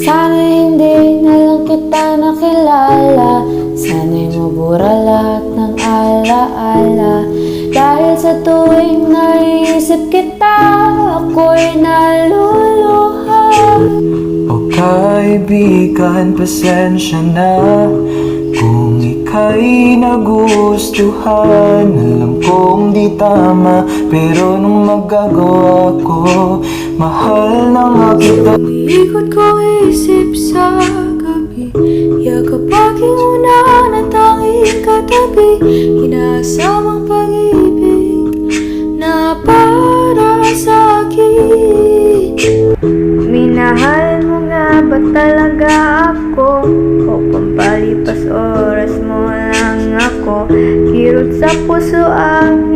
Sana hindi na lang kita nakilala, sana'y mabura lahat ng alaala. Dahil sa tuwing naiisip kita, ako'y naluluha. O kaibigan, pasensya na kung ika'y nagustuhan. Alam kong di tama, pero nung magagawa ko, mahal na nga kita. Umiikot ko isip sa gabi, yakap aking una na tanging katabi. Inaasamang pag-ibig na para sa akin. Minahal mo nga ba talaga ako? O pampalipas oras mo lang ako? Kirot sa puso ang